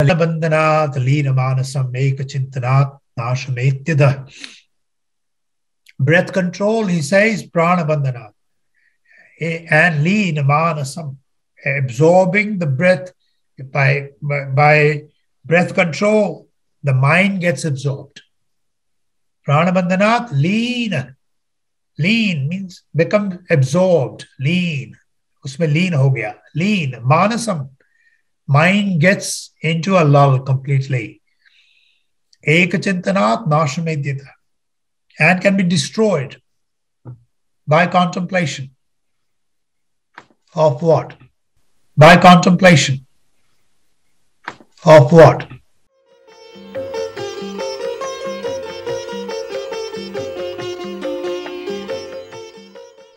Bheda-bandhanāt, leena-mānasam, eka-cintanāt, nāsha-metyada. Breath control, he says, prāna-bandhanāt. And leena-mānasam, absorbing the breath by breath control, the mind gets absorbed. Prāna-bandhanāt, lean. Lean means become absorbed. Lean. Usme lean ho gaya. Lean. Mānasam. Mind gets into a lull completely. Eka-cintanāt, nāsha-metyada. And can be destroyed by contemplation. Of what? By contemplation. Of what?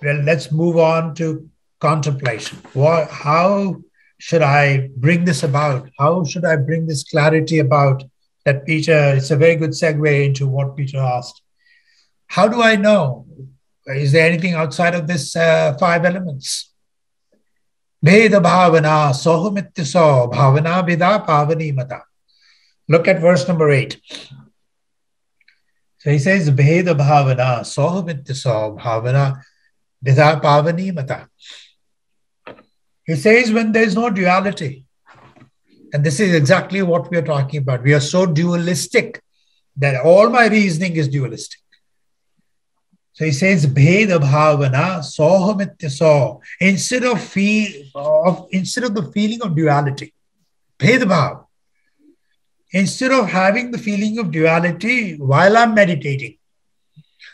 Well, let's move on to contemplation. How should I bring this about? How should I bring this clarity about? That Peter, it's a very good segue into what Peter asked. How do I know? Is there anything outside of this 5 elements? Bheda bhāvanā, sõham-ityaso, bhāvanā, bheda, pāvanee. Look at verse number 8. So he says, bheda bhāvanā, sõham-ityaso, bhāvanā, bheda, pāvanee. He says when there is no duality, and this is exactly what we are talking about. We are so dualistic that all my reasoning is dualistic. So he says, bheda bhāvanā, sõham-ityaso. Instead of the feeling of duality, bheda bhāv. Instead of having the feeling of duality while I'm meditating,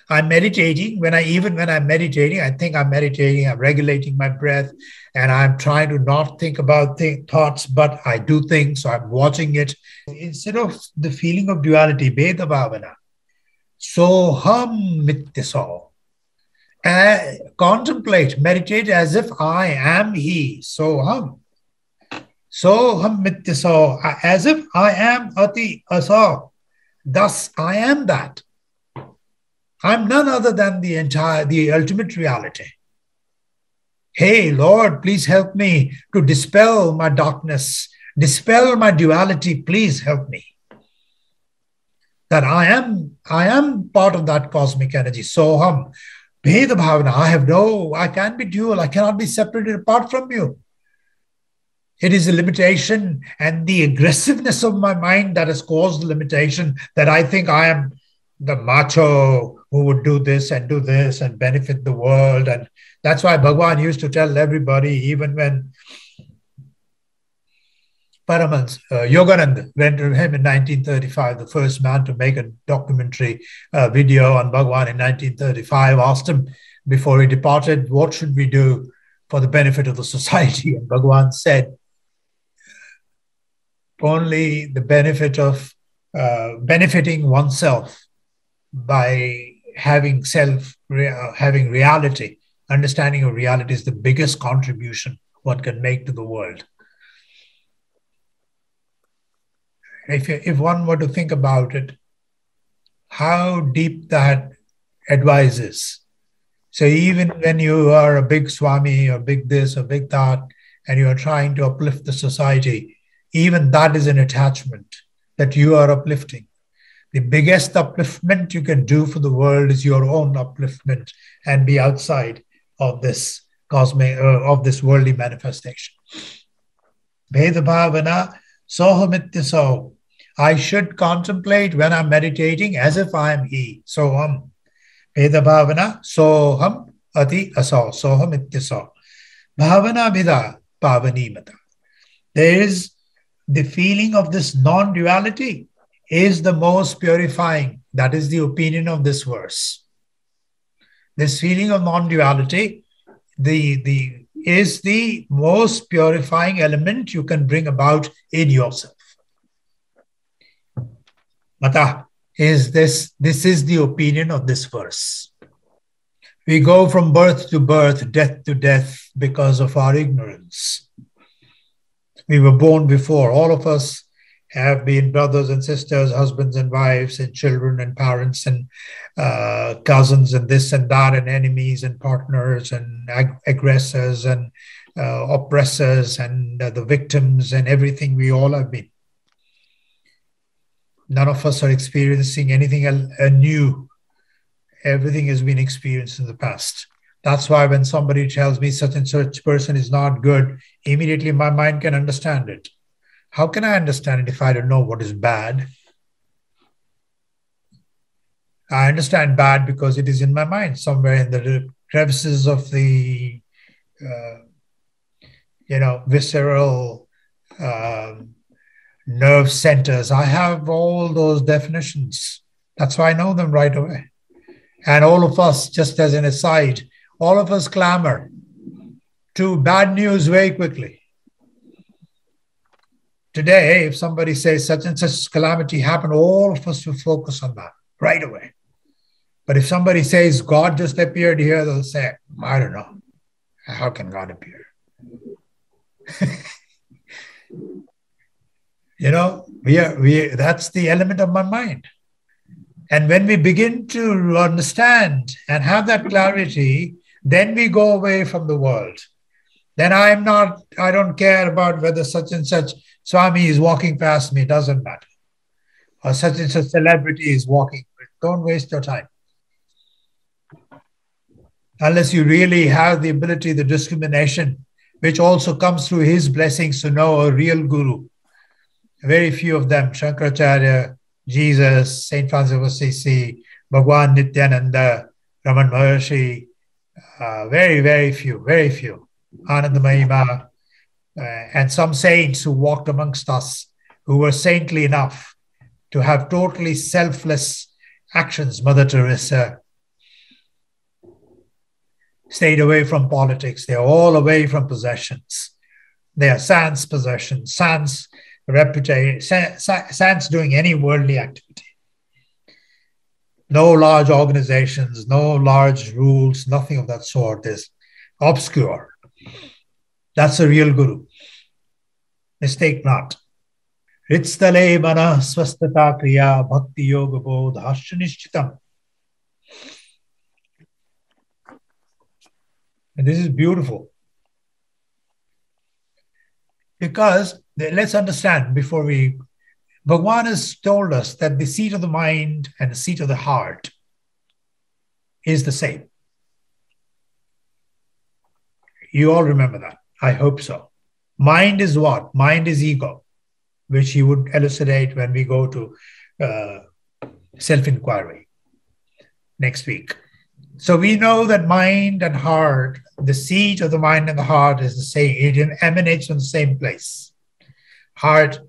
when I'm meditating, I think I'm meditating, I'm regulating my breath, and I'm trying to not think about thoughts, but I do things, so I'm watching it. Instead of the feeling of duality, bheda bhāvanā, sõham-ityaso. Contemplate, meditate as if I am he, soham. Sõham-ityaso, as if I am hrt-sthale. Thus, I am that. I'm none other than the ultimate reality. Hey, Lord, please help me to dispel my darkness, dispel my duality. Please help me. That I am part of that cosmic energy. Soham, bheda bhāvanā. I can't be dual. I cannot be separated apart from you. It is the limitation and the aggressiveness of my mind that has caused the limitation, that I think I am the macho who would do this and benefit the world. And that's why Bhagavan used to tell everybody, even when Yogananda went to him in 1935, the first man to make a documentary video on Bhagavan in 1935, asked him before he departed, what should we do for the benefit of the society? And Bhagavan said, only the benefit of benefiting oneself by having having reality, understanding of reality is the biggest contribution one can make to the world. If one were to think about it, how deep that advice is. So even when you are a big Swami or big this or big that, and you are trying to uplift the society, even that is an attachment that you are uplifting. The biggest upliftment you can do for the world is your own upliftment and be outside of this cosmic, of this worldly manifestation. Bheda bhāvanā, sõham-ityaso. I should contemplate when I'm meditating as if I am he. Soham. Bheda bhāvanā, sõham-ityaso. Soham-ityaso. Bhāvanā bheda, pāvanee. There is the feeling of this non-duality is the most purifying. That is the opinion of this verse. This feeling of non-duality is the most purifying element you can bring about in yourself. Matah is this is the opinion of this verse. We go from birth to birth, death to death because of our ignorance. We were born before. All of us have been brothers and sisters, husbands and wives, and children and parents and cousins and this and that, and enemies and partners and aggressors and oppressors and the victims and everything we all have been. None of us are experiencing anything new. Everything has been experienced in the past. That's why when somebody tells me such and such person is not good, immediately my mind can understand it. How can I understand it if I don't know what is bad? I understand bad because it is in my mind, somewhere in the crevices of the, visceral nerve centers. I have all those definitions. That's why I know them right away. And all of us, just as an aside, all of us clamor to bad news very quickly. Today, if somebody says such and such calamity happened, all of us will focus on that right away. But if somebody says God just appeared here, they'll say, I don't know. How can God appear? That's the element of my mind. And when we begin to understand and have that clarity, then we go away from the world. Then I don't care about whether such and such Swami is walking past me, doesn't matter. Or such and such celebrity is walking. Don't waste your time. Unless you really have the ability, the discrimination, which also comes through his blessings to know a real guru. Very few of them, Shankaracharya, Jesus, Saint Francis of Assisi, Bhagwan Nityananda, Ramana Maharshi, very, very few, Ananda Mahima, and some saints who walked amongst us, who were saintly enough to have totally selfless actions. Mother Teresa stayed away from politics. They're all away from possessions. They are sans possessions, sans reputation, sans doing any worldly activity. No large organizations, no large rules, nothing of that sort is obscure. That's a real guru. Mistake not. Hrt-sthale manah svasthatā kriyā bhakti-yoga-bodha-shch nishchitam. And this is beautiful. Because let's understand before Bhagavan has told us that the seat of the mind and the seat of the heart is the same. You all remember that. I hope so. Mind is what? Mind is ego, which he would elucidate when we go to self-inquiry next week. So we know that mind and heart, the seat of the mind and the heart is the same. It emanates from the same place. Heart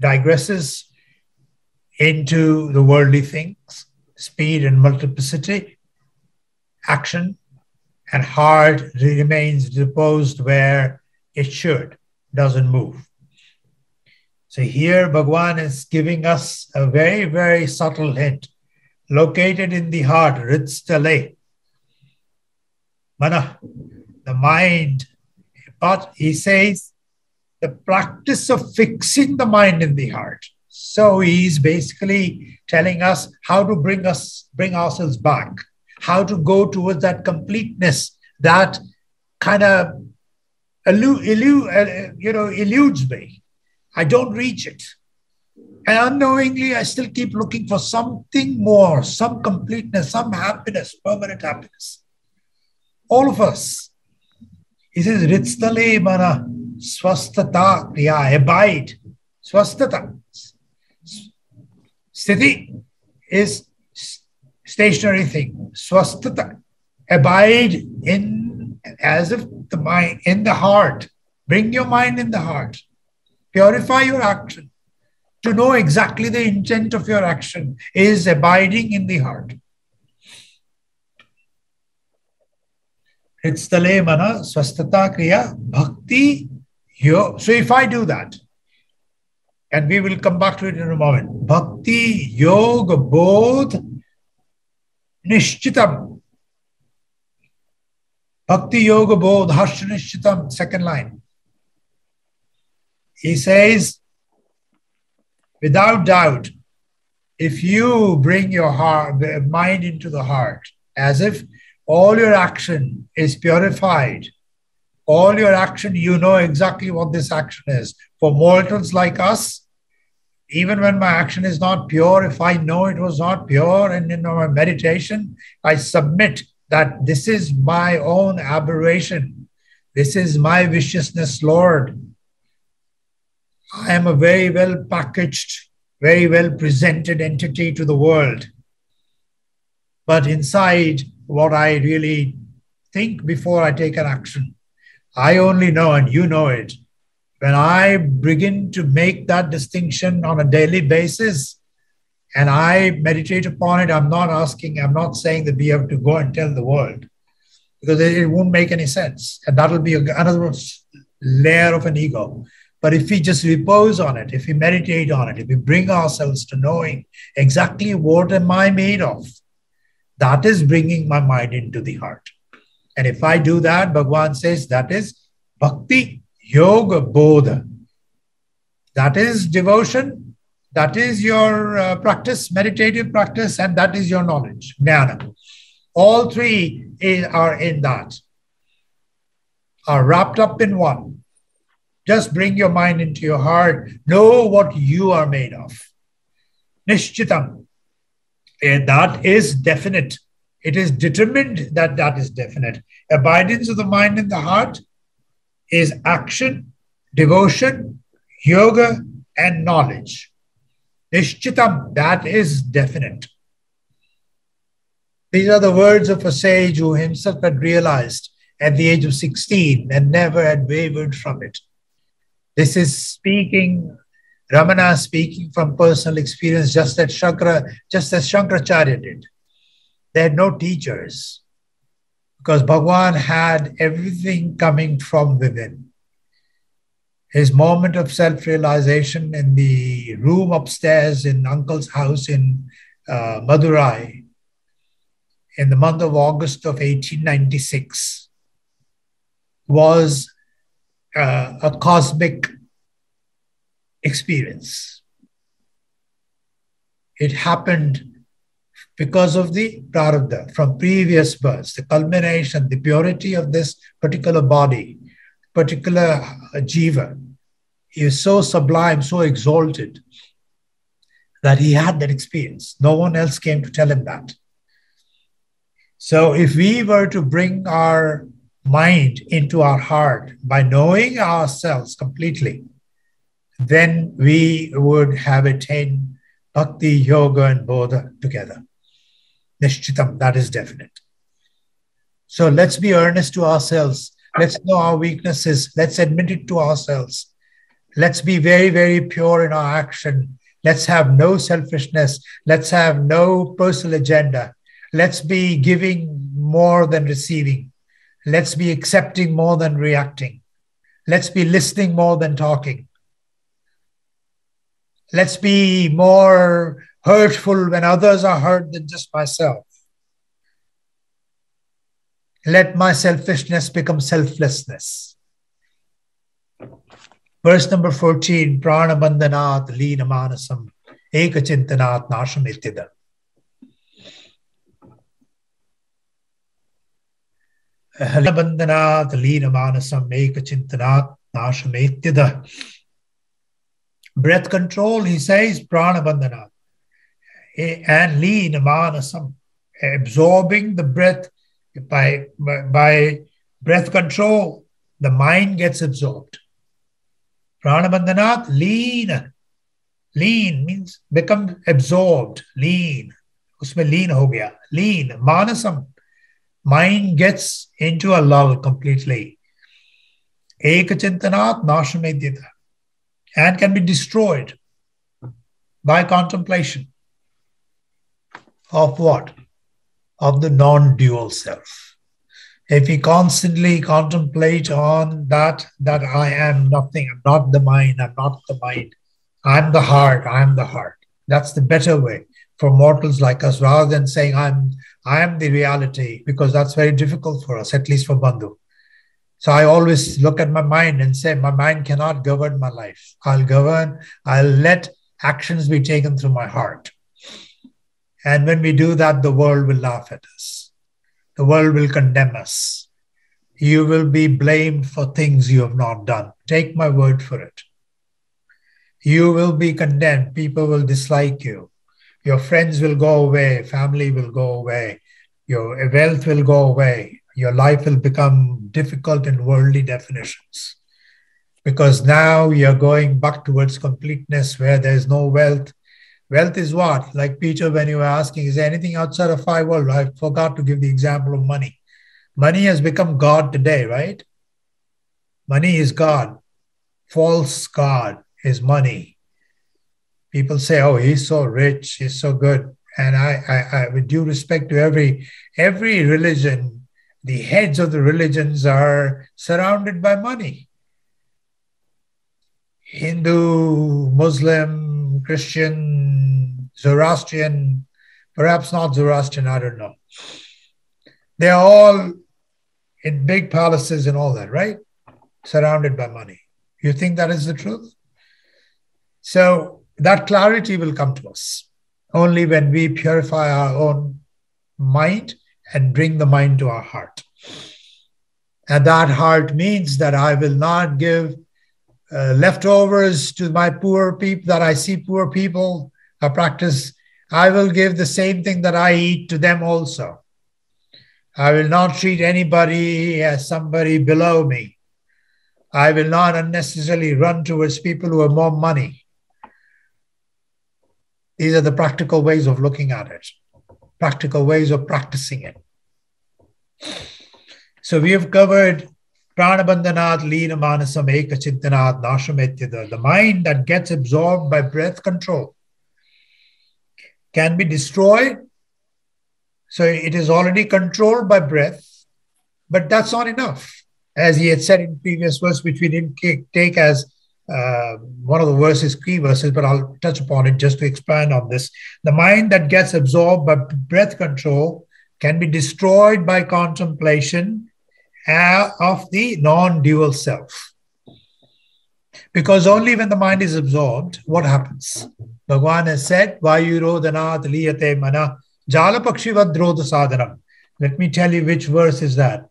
digresses into the worldly things, speed and multiplicity, action, and heart remains reposed where it should, doesn't move. So here Bhagavan is giving us a very, very subtle hint. Located in the heart, hrt-sthale, manah, the mind. But he says the practice of fixing the mind in the heart. So he's basically telling us how to bring ourselves back, how to go towards that completeness that kind of eludes me. I don't reach it. And unknowingly, I still keep looking for something more, some completeness, some happiness, permanent happiness. All of us. He says, hrt-sthale manah svasthatā kriyā, abide. Svasthatā. Sthiti is stationary thing. Svasthatā. Abide in, as if the mind, in the heart. Bring your mind in the heart. Purify your action. To know exactly the intent of your action is abiding in the heart. Hrt-sthale manah svasthatā kriyā bhakti-yoga. So if I do that, and we will come back to it in a moment, bhakti-yoga-bodha-shch. Bhakti-yoga-bodha-shch, second line. He says, without doubt, if you bring your mind into the heart, as if all your action is purified, all your action, you know exactly what this action is. For mortals like us, Even when my action is not pure, if I know it was not pure, and in my meditation, I submit that this is my own aberration. This is my viciousness, Lord. I am a very well packaged, very well presented entity to the world. But inside, what I really think before I take an action, I only know, and you know it. When I begin to make that distinction on a daily basis and I meditate upon it, I'm not saying that we have to go and tell the world, because it won't make any sense. And that'll be another layer of an ego. But if we just repose on it, if we meditate on it, if we bring ourselves to knowing exactly what am I made of, that is bringing my mind into the heart. And if I do that, Bhagavan says that is bhakti-yoga-bodha. That is devotion, that is your practice, meditative practice, and that is your knowledge, jnana. All three are in that, are wrapped up in one. Just bring your mind into your heart. Know what you are made of. Nishchitam. And that is definite. It is determined that that is definite. Abidance of the mind in the heart is action, devotion, yoga, and knowledge. Nishchitam, that is definite. These are the words of a sage who himself had realized at the age of 16 and never had wavered from it. This is speaking, Ramana speaking from personal experience, just as Shankaracharya did. They had no teachers because Bhagavan had everything coming from within. His moment of self-realization in the room upstairs in Uncle's house in Madurai in the month of August of 1896 was a cosmic experience. It happened because of the prarabdha from previous births, the culmination, the purity of this particular body, particular jiva. He is so sublime, so exalted that he had that experience. No one else came to tell him that. So if we were to bring our mind into our heart by knowing ourselves completely, then we would have attained bhakti, yoga, and bodha together. Nishchitam, that is definite. So let's be earnest to ourselves. Let's know our weaknesses. Let's admit it to ourselves. Let's be very, very pure in our action. Let's have no selfishness. Let's have no personal agenda. Let's be giving more than receiving. Let's be accepting more than reacting. Let's be listening more than talking. Let's be more hurtful when others are hurt than just myself. Let my selfishness become selflessness. Verse number 14, prāna-bandhanāt, leena-mānasam, eka-cintanāt, nāsha-metyada. Prāna-bandhanāt, leena-mānasam, eka-cintanāt, nāsha-metyada. Breath control, he says, prāna-bandhanāt. And leena-mānasam, absorbing the breath by breath control, the mind gets absorbed. Prāna-bandhanāt, lean. Lean means become absorbed. Lean. Usme lean ho gaya. Lean. Mānasam. Mind gets into a lull completely. Eka-cintanāt, nāsha-metyada. And can be destroyed by contemplation. Of what? Of the non-dual self. If we constantly contemplate on that I am nothing, I'm not the mind, I'm not the mind, I'm the heart, I'm the heart. That's the better way for mortals like us, rather than saying I am the reality, because that's very difficult for us, at least for Bandhu. So I always look at my mind and say, my mind cannot govern my life. I'll let actions be taken through my heart. And when we do that, the world will laugh at us. The world will condemn us. You will be blamed for things you have not done. Take my word for it. You will be condemned. People will dislike you. Your friends will go away. Family will go away. Your wealth will go away. Your life will become difficult in worldly definitions. Because now you're going back towards completeness where there's no wealth. Wealth is what? Like Peter, when you were asking, is there anything outside of five world? I forgot to give the example of money. Money has become God today, right? Money is God. False God is money. People say, oh, he's so rich, he's so good. And I with due respect to every religion, the heads of the religions are surrounded by money. Hindu, Muslim, Christian, Zoroastrian, perhaps not Zoroastrian, I don't know. They're all in big palaces and all that, right? Surrounded by money. You think that is the truth? So that clarity will come to us only when we purify our own mind and bring the mind to our heart. And that heart means that I will not give leftovers to my poor people, that I see poor people practice. I will give the same thing that I eat to them also. I will not treat anybody as somebody below me. I will not unnecessarily run towards people who have more money. These are the practical ways of looking at it, practical ways of practicing it. So we have covered prāna-bandhanāt, leena-mānasam, eka-cintanāt, nāsha-metyada. The mind that gets absorbed by breath control can be destroyed. So it is already controlled by breath, but that's not enough. As he had said in previous verse, which we didn't take as one of the verses, key verses, but I'll touch upon it just to expand on this. The mind that gets absorbed by breath control can be destroyed by contemplation of the non-dual self. Because only when the mind is absorbed, what happens? Bhagavan has said, Vayurodhanāt liyate manah jalapakshivadrodha sadhanam. Let me tell you which verse is that.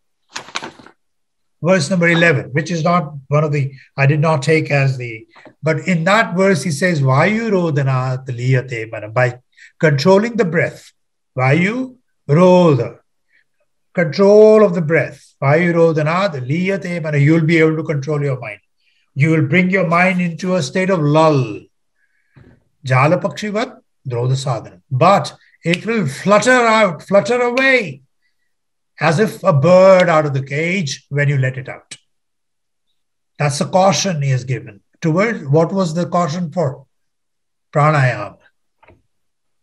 Verse number 11, which is not one of the, I did not take as the, but in that verse he says, Vayurodhanāt liyate manah, by controlling the breath. Vayurodha, control of the breath. Vayurodhanāt liyate manah, you'll be able to control your mind. You will bring your mind into a state of lull. Jalapakshivat drodha sadhanam. But it will flutter out, flutter away, as if a bird out of the cage when you let it out. That's the caution he has given. Toward what was the caution for? Pranayama.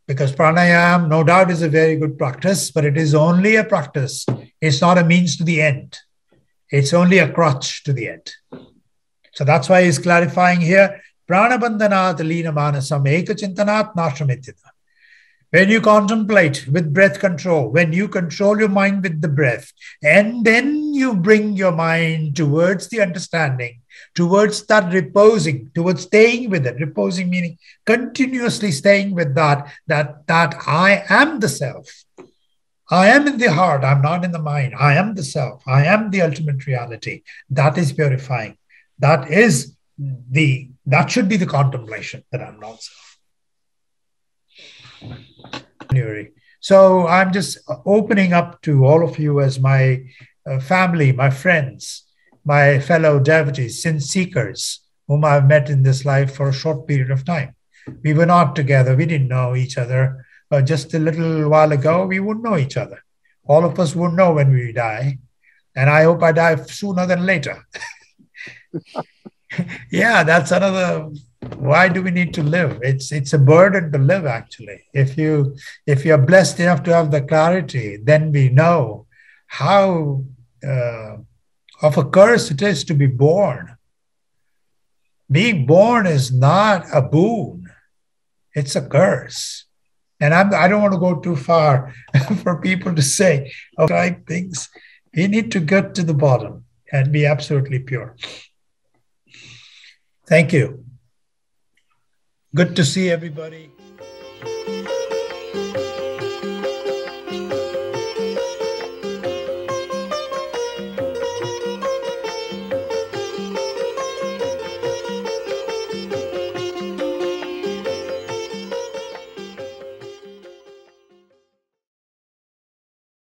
Because pranayama, no doubt, is a very good practice, but it is only a practice. It's not a means to the end. It's only a crutch to the end. So that's why he's clarifying here, prāna-bandhanāt leena-mānasam, eka-cintanāt, nāsha-metyada. When you contemplate with breath control, when you control your mind with the breath, and then you bring your mind towards the understanding, towards that reposing, towards staying with it, reposing meaning continuously staying with that I am the self. I am in the heart, I'm not in the mind. I am the self. I am the ultimate reality. That is purifying. That should be the contemplation, that I'm not self. So I'm just opening up to all of you as my family, my friends, my fellow devotees, sin seekers, whom I've met in this life for a short period of time. We were not together. We didn't know each other. Just a little while ago, we wouldn't know each other. All of us would know when we die. And I hope I die sooner than later. Yeah, that's another. Why do we need to live? It's a burden to live, actually. If you're blessed enough to have the clarity, then we know how of a curse it is to be born. Being born is not a boon. It's a curse. And I don't want to go too far for people to say, okay, things. We need to get to the bottom and be absolutely pure. Thank you. Good to see everybody.